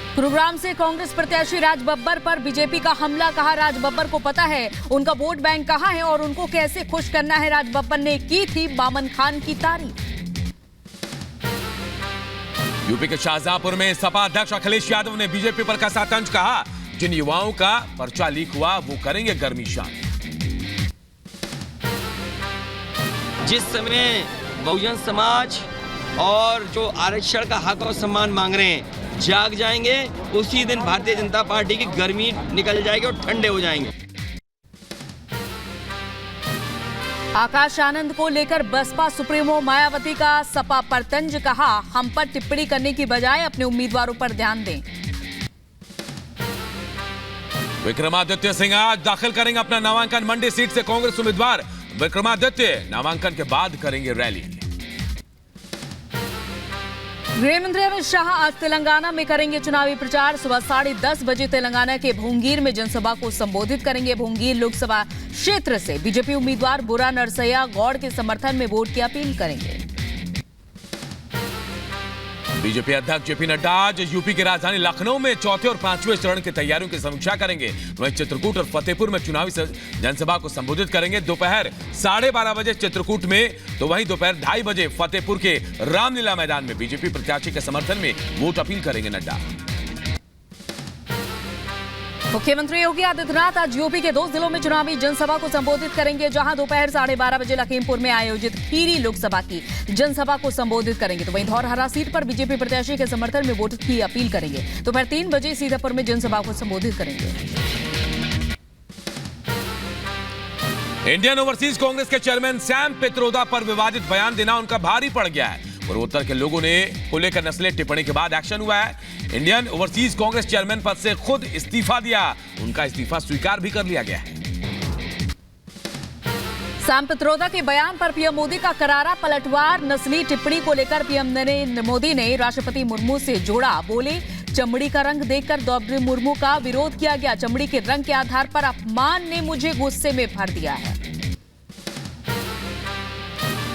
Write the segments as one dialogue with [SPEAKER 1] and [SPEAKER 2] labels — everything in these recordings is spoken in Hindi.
[SPEAKER 1] गुरुग्राम से कांग्रेस प्रत्याशी राज बब्बर पर बीजेपी का हमला, कहा राज बब्बर को पता है उनका वोट बैंक कहां है और उनको कैसे खुश करना है। राज बब्बर ने की थी बामन खान की तारीफ।
[SPEAKER 2] यूपी के शाहजहांपुर में सपा अध्यक्ष अखिलेश यादव ने बीजेपी पर कसा तंज, कहा जिन युवाओं का पर्चा लीक हुआ वो करेंगे गर्मी शांत।
[SPEAKER 3] जिस समय बहुजन समाज और जो आरक्षण का हक और सम्मान मांग रहे हैं जाग जाएंगे, उसी दिन भारतीय जनता पार्टी की गर्मी निकल जाएगी और ठंडे हो जाएंगे।
[SPEAKER 1] आकाश आनंद को लेकर बसपा सुप्रीमो मायावती का सपा पर तंज, कहा हम पर टिप्पणी करने की बजाय अपने उम्मीदवारों पर ध्यान दें।
[SPEAKER 2] विक्रमादित्य सिंह आज दाखिल करेंगे अपना नामांकन, मंडी सीट से कांग्रेस उम्मीदवार विक्रमादित्य नामांकन के बाद करेंगे रैली।
[SPEAKER 1] गृह मंत्री अमित शाह आज तेलंगाना में करेंगे चुनावी प्रचार। सुबह 10:30 बजे तेलंगाना के भोंगीर में जनसभा को संबोधित करेंगे। भोंगीर लोकसभा क्षेत्र से बीजेपी उम्मीदवार बुरा नरसैया गौड़ के समर्थन में वोट की अपील करेंगे।
[SPEAKER 2] बीजेपी अध्यक्ष जेपी नड्डा आज यूपी की राजधानी लखनऊ में चौथे और पांचवें चरण की तैयारियों की समीक्षा करेंगे। वहीं चित्रकूट और फतेहपुर में चुनावी जनसभा को संबोधित करेंगे। दोपहर 12:30 बजे चित्रकूट में तो वहीं दोपहर 2:30 बजे फतेहपुर के रामलीला मैदान में बीजेपी प्रत्याशी के समर्थन में वोट अपील करेंगे नड्डा।
[SPEAKER 1] मुख्यमंत्री योगी आदित्यनाथ आज यूपी के 2 जिलों में चुनावी जनसभा को संबोधित करेंगे। जहां दोपहर 12:30 बजे लखीमपुर में आयोजित खीरी लोकसभा की जनसभा को संबोधित करेंगे, तो वहीं धौरहरा सीट पर बीजेपी प्रत्याशी के समर्थन में वोट की अपील करेंगे। दोपहर 3 बजे सीतापुर में जनसभा को संबोधित करेंगे।
[SPEAKER 2] इंडियन ओवरसीज कांग्रेस के चेयरमैन सैम पित्रोदा पर विवादित बयान देना उनका भारी पड़ गया है। पूर्वोत्तर के लोगों ने को लेकर नस्लीय टिप्पणी के बाद एक्शन हुआ है। इंडियन ओवरसीज कांग्रेस चेयरमैन पद से खुद इस्तीफा दिया, उनका इस्तीफा स्वीकार भी कर लिया गया है।
[SPEAKER 1] सैम पित्रोदा के बयान पर पीएम मोदी का करारा पलटवार। नस्ली टिप्पणी को लेकर पीएम नरेंद्र मोदी ने राष्ट्रपति मुर्मू से जोड़ा। बोले चमड़ी का रंग देखकर द्रौपदी मुर्मू का विरोध किया गया। चमड़ी के रंग के आधार पर अपमान ने मुझे गुस्से में भर दिया है।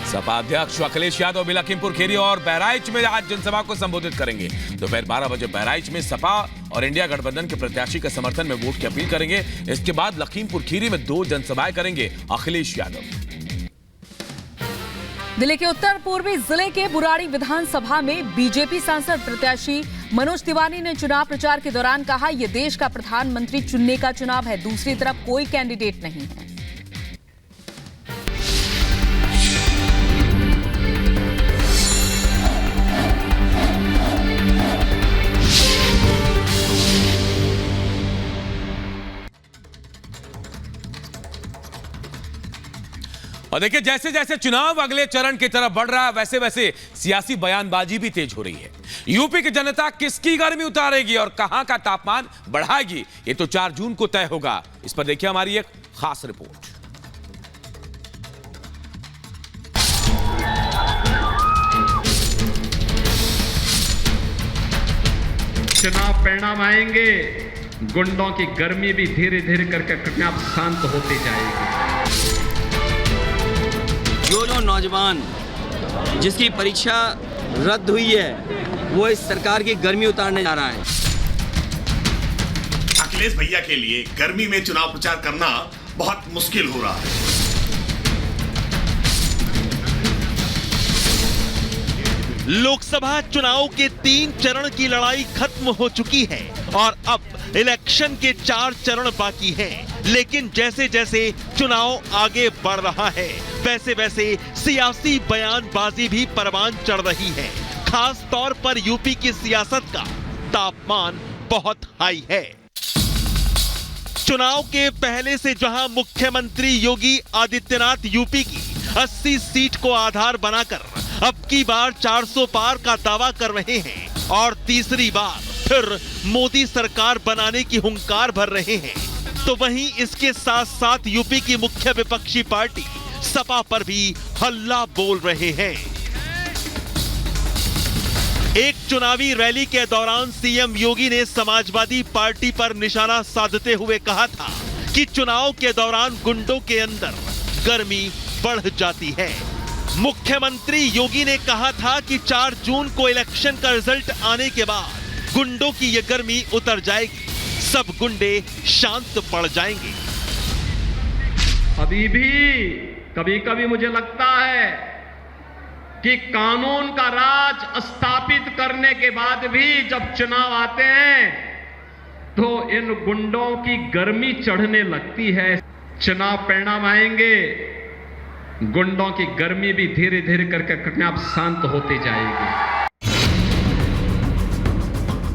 [SPEAKER 2] सपा अध्यक्ष अखिलेश यादव भी लखीमपुर खीरी और बहराइच में आज जनसभा को संबोधित करेंगे। दोपहर 12 बजे बहराइच में सपा और इंडिया गठबंधन के प्रत्याशी के समर्थन में वोट की अपील करेंगे। इसके बाद लखीमपुर खीरी में 2 जनसभाएं करेंगे अखिलेश यादव।
[SPEAKER 1] दिल्ली के उत्तर पूर्वी जिले के बुराड़ी विधानसभा में बीजेपी सांसद प्रत्याशी मनोज तिवारी ने चुनाव प्रचार के दौरान कहा, यह देश का प्रधानमंत्री चुनने का चुनाव है, दूसरी तरफ कोई कैंडिडेट नहीं है।
[SPEAKER 2] और देखिए जैसे जैसे चुनाव अगले चरण की तरफ बढ़ रहा है वैसे वैसे सियासी बयानबाजी भी तेज हो रही है। यूपी की जनता किसकी गर्मी उतारेगी और कहां का तापमान बढ़ाएगी, ये तो 4 जून को तय होगा। इस पर देखिए हमारी एक खास रिपोर्ट।
[SPEAKER 4] चुनाव परिणाम आएंगे, गुंडों की गर्मी भी धीरे धीरे करके अपने आप शांत होती जाएगी।
[SPEAKER 3] जो नौजवान जिसकी परीक्षा रद्द हुई है वो इस सरकार की गर्मी उतारने जा रहा है।
[SPEAKER 5] अखिलेश भैया के लिए गर्मी में चुनाव प्रचार करना बहुत मुश्किल हो रहा है।
[SPEAKER 6] लोकसभा चुनाव के 3 चरण की लड़ाई खत्म हो चुकी है और अब इलेक्शन के 4 चरण बाकी हैं। लेकिन जैसे जैसे चुनाव आगे बढ़ रहा है वैसे वैसे सियासी बयानबाजी भी परवान चढ़ रही है। खास तौर पर यूपी की सियासत का तापमान बहुत हाई है। चुनाव के पहले से जहां मुख्यमंत्री योगी आदित्यनाथ यूपी की 80 सीट को आधार बनाकर अब की बार 400 पार का दावा कर रहे हैं और तीसरी बार फिर मोदी सरकार बनाने की हुंकार भर रहे हैं, तो वहीं इसके साथ साथ यूपी की मुख्य विपक्षी पार्टी सपा पर भी हल्ला बोल रहे हैं। एक चुनावी रैली के दौरान सीएम योगी ने समाजवादी पार्टी पर निशाना साधते हुए कहा था कि चुनाव के दौरान गुंडों के अंदर गर्मी बढ़ जाती है। मुख्यमंत्री योगी ने कहा था कि 4 जून को इलेक्शन का रिजल्ट आने के बाद गुंडों की ये गर्मी उतर जाएगी, सब गुंडे शांत पड़ जाएंगे।
[SPEAKER 4] अभी भी कभी कभी मुझे लगता है कि कानून का राज स्थापित करने के बाद भी जब चुनाव आते हैं तो इन गुंडों की गर्मी चढ़ने लगती है। चुनाव परिणाम आएंगे, गुंडों की गर्मी भी धीरे धीरे करके अपने आप शांत होती जाएगी।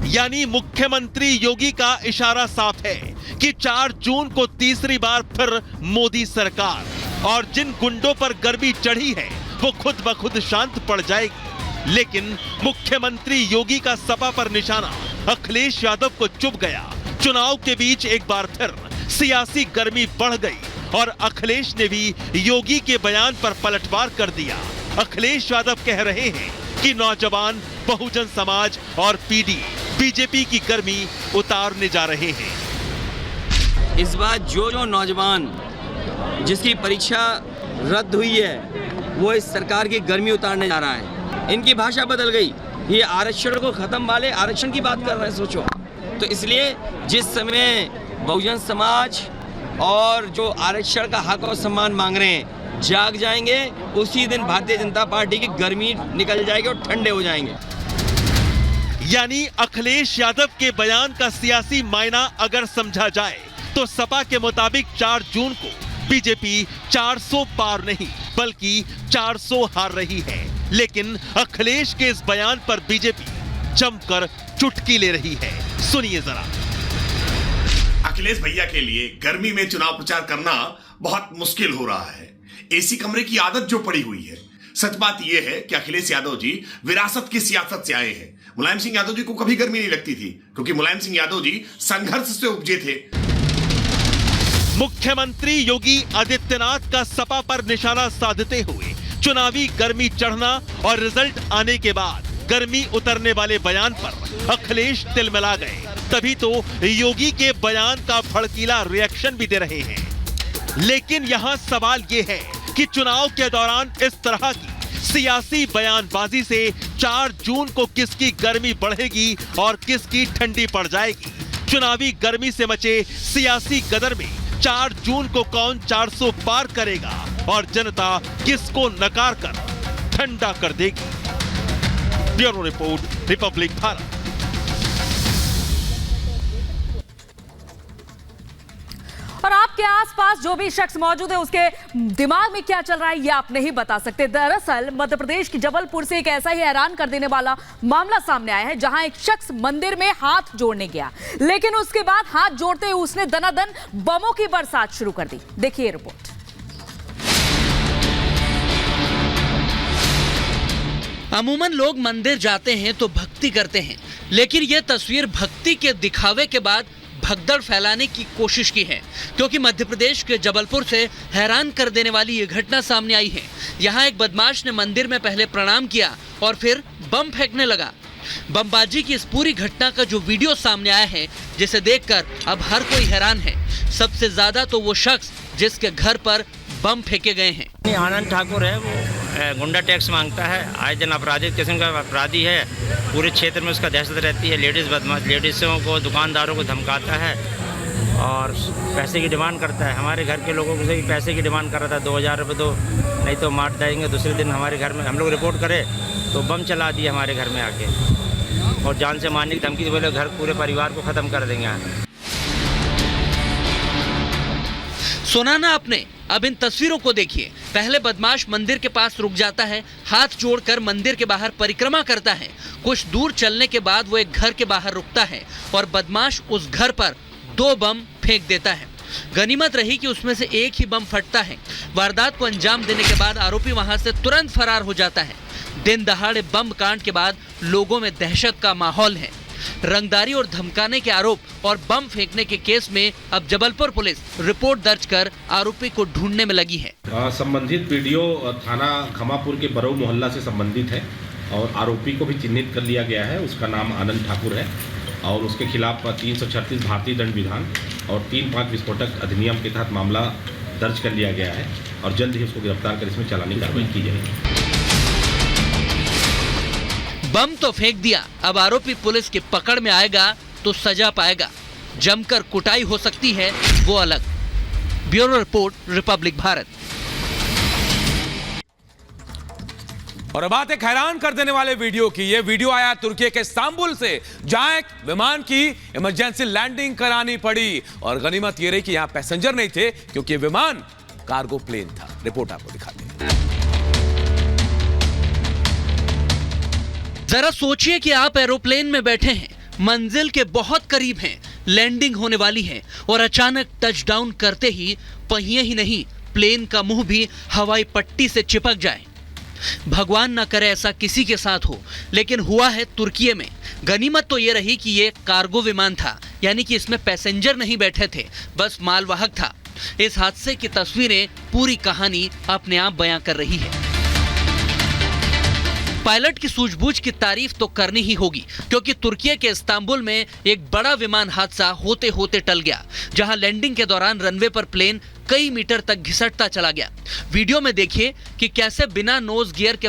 [SPEAKER 6] यानी मुख्यमंत्री योगी का इशारा साफ है कि 4 जून को तीसरी बार फिर मोदी सरकार, और जिन गुंडों पर गर्मी चढ़ी है वो खुद ब खुद शांत पड़ जाएगी। लेकिन मुख्यमंत्री योगी का सपा पर निशाना अखिलेश यादव को चुभ गया। चुनाव के बीच एक बार फिर सियासी गर्मी बढ़ गई और अखिलेश ने भी योगी के बयान पर पलटवार कर दिया। अखिलेश यादव कह रहे हैं कि नौजवान बहुजन समाज और पीडी बीजेपी की गर्मी उतारने जा रहे हैं।
[SPEAKER 3] इस बार जो नौजवान जिसकी परीक्षा रद्द हुई है वो इस सरकार की गर्मी उतारने जा रहा है। इनकी भाषा बदल गई, ये आरक्षण को खत्म वाले आरक्षण की बात कर रहे हैं। सोचो तो इसलिए जिस समय बहुजन समाज और जो आरक्षण का हक और सम्मान मांग रहे हैं जाग जाएंगे, उसी दिन भारतीय जनता पार्टी की गर्मी निकल जाएगी और ठंडे हो जाएंगे।
[SPEAKER 6] यानी अखिलेश यादव के बयान का सियासी मायना अगर समझा जाए तो सपा के मुताबिक 4 जून को बीजेपी 400 पार नहीं बल्कि 400 हार रही है। लेकिन अखिलेश के इस बयान पर बीजेपी जमकर चुटकी ले रही है। सुनिए जरा।
[SPEAKER 5] अखिलेश भैया के लिए गर्मी में चुनाव प्रचार करना बहुत मुश्किल हो रहा है। एसी कमरे की आदत जो पड़ी हुई है। सच बात यह है कि अखिलेश यादव जी विरासत की सियासत से आए हैं। मुलायम सिंह यादव जी को कभी गर्मी नहीं लगती थी क्योंकि मुलायम सिंह यादव जी संघर्ष से उपजे थे।
[SPEAKER 6] मुख्यमंत्री योगी आदित्यनाथ का सपा पर निशाना साधते हुए चुनावी गर्मी चढ़ना और रिजल्ट आने के बाद गर्मी उतरने वाले बयान पर अखिलेश तिलमिला गए। तभी तो योगी के बयान का भड़कीला रिएक्शन भी दे रहे हैं। लेकिन यहां सवाल यह है कि चुनाव के दौरान इस तरह की सियासी बयानबाजी से 4 जून को किसकी गर्मी बढ़ेगी और किसकी ठंडी पड़ जाएगी। चुनावी गर्मी से मचे सियासी गदर में 4 जून को कौन 400 पार करेगा और जनता किसको नकार कर ठंडा कर देगी। Bureau report, Republic Bharat.
[SPEAKER 1] और आपके आसपास जो भी शख्स मौजूद है उसके दिमाग में क्या चल रहा है ये आप नहीं बता सकते। दरअसल मध्य प्रदेश की जबलपुर से एक ऐसा ही हैरान कर देने वाला मामला सामने आया है जहां एक शख्स मंदिर में हाथ जोड़ने गया, लेकिन उसके बाद हाथ जोड़ते हुए उसने दनादन बमों की बरसात शुरू कर दी। देखिए रिपोर्ट।
[SPEAKER 7] अमूमन लोग मंदिर जाते हैं तो भक्ति करते हैं, लेकिन यह तस्वीर भक्ति के दिखावे के बाद भगदड़ फैलाने की कोशिश की है, क्योंकि मध्य प्रदेश के जबलपुर से हैरान कर देने वाली ये घटना सामने आई है। यहाँ एक बदमाश ने मंदिर में पहले प्रणाम किया और फिर बम फेंकने लगा। बमबाजी की इस पूरी घटना का जो वीडियो सामने आया है, जिसे देखकर अब हर कोई हैरान है। सबसे ज्यादा तो वो शख्स जिसके घर पर बम फेंके गए हैं।
[SPEAKER 8] आनंद ठाकुर है, वो गुंडा टैक्स मांगता है, आए दिन अपराधिक किस्म का अपराधी है। पूरे क्षेत्र में उसका दहशत रहती है। लेडीज़ बदमाश, लेडीज़ों को, दुकानदारों को धमकाता है और पैसे की डिमांड करता है। हमारे घर के लोगों से भी पैसे की डिमांड कर रहा था, 2000 रुपये दो, नहीं तो मार देंगे। दूसरे दिन हमारे घर में हम लोग रिपोर्ट करें तो बम चला दिए हमारे घर में आके और जान से मारने की धमकी दी, बोले घर पूरे परिवार को ख़त्म कर देंगे।
[SPEAKER 7] सुना ना आपने। अब इन तस्वीरों को देखिए। पहले बदमाश मंदिर के पास रुक जाता है, हाथ जोड़कर मंदिर के बाहर परिक्रमा करता है। कुछ दूर चलने के बाद वो एक घर के बाहर रुकता है और बदमाश उस घर पर 2 बम फेंक देता है। गनीमत रही कि उसमें से एक ही बम फटता है। वारदात को अंजाम देने के बाद आरोपी वहां से तुरंत फरार हो जाता है। दिन दहाड़े बम कांड के बाद लोगों में दहशत का माहौल है। रंगदारी और धमकाने के आरोप और बम फेंकने के केस में अब जबलपुर पुलिस रिपोर्ट दर्ज कर आरोपी को ढूंढने में लगी है।
[SPEAKER 9] संबंधित वीडियो थाना खमापुर के बरऊ मोहल्ला से संबंधित है और आरोपी को भी चिन्हित कर लिया गया है। उसका नाम आनंद ठाकुर है और उसके खिलाफ 336 भारतीय दंड विधान और 3-5 विस्फोटक अधिनियम के तहत मामला दर्ज कर लिया गया है और जल्द ही उसको गिरफ्तार कर इसमें चालानी कार्रवाई की जाएगी।
[SPEAKER 7] बम तो फेंक दिया, अब आरोपी पुलिस की पकड़ में आएगा तो सजा पाएगा। जमकर कुटाई हो सकती है वो अलग। Bureau report, Republic Bharat.
[SPEAKER 2] और अब बात एक हैरान कर देने वाले वीडियो की। यह वीडियो आया तुर्की के इस्तांबुल से, जहां एक विमान की इमरजेंसी लैंडिंग करानी पड़ी। और गनीमत यह रही कि यहां पैसेंजर नहीं थे, क्योंकि विमान कार्गो प्लेन था। रिपोर्ट आपको दिखाते हैं।
[SPEAKER 7] जरा सोचिए कि आप एरोप्लेन में बैठे हैं, मंजिल के बहुत करीब हैं, लैंडिंग होने वाली है और अचानक टच डाउन करते ही पहिए ही नहीं, प्लेन का मुंह भी हवाई पट्टी से चिपक जाए। भगवान ना करे ऐसा किसी के साथ हो, लेकिन हुआ है तुर्की में। गनीमत तो ये रही कि ये कार्गो विमान था, यानी कि इसमें पैसेंजर नहीं बैठे थे, बस मालवाहक था। इस हादसे की तस्वीरें पूरी कहानी अपने आप बयां कर रही है। पायलट की सूझबूझ की तारीफ तो करनी ही होगी, क्योंकि तुर्की के इस्तांबुल में एक बड़ा विमान हादसा होते होते टल गया, जहां लैंडिंग के दौरान रनवे पर प्लेन कई मीटर तक घिसटता चला गया। वीडियो में देखिए कि कैसे बिना नोज गियर के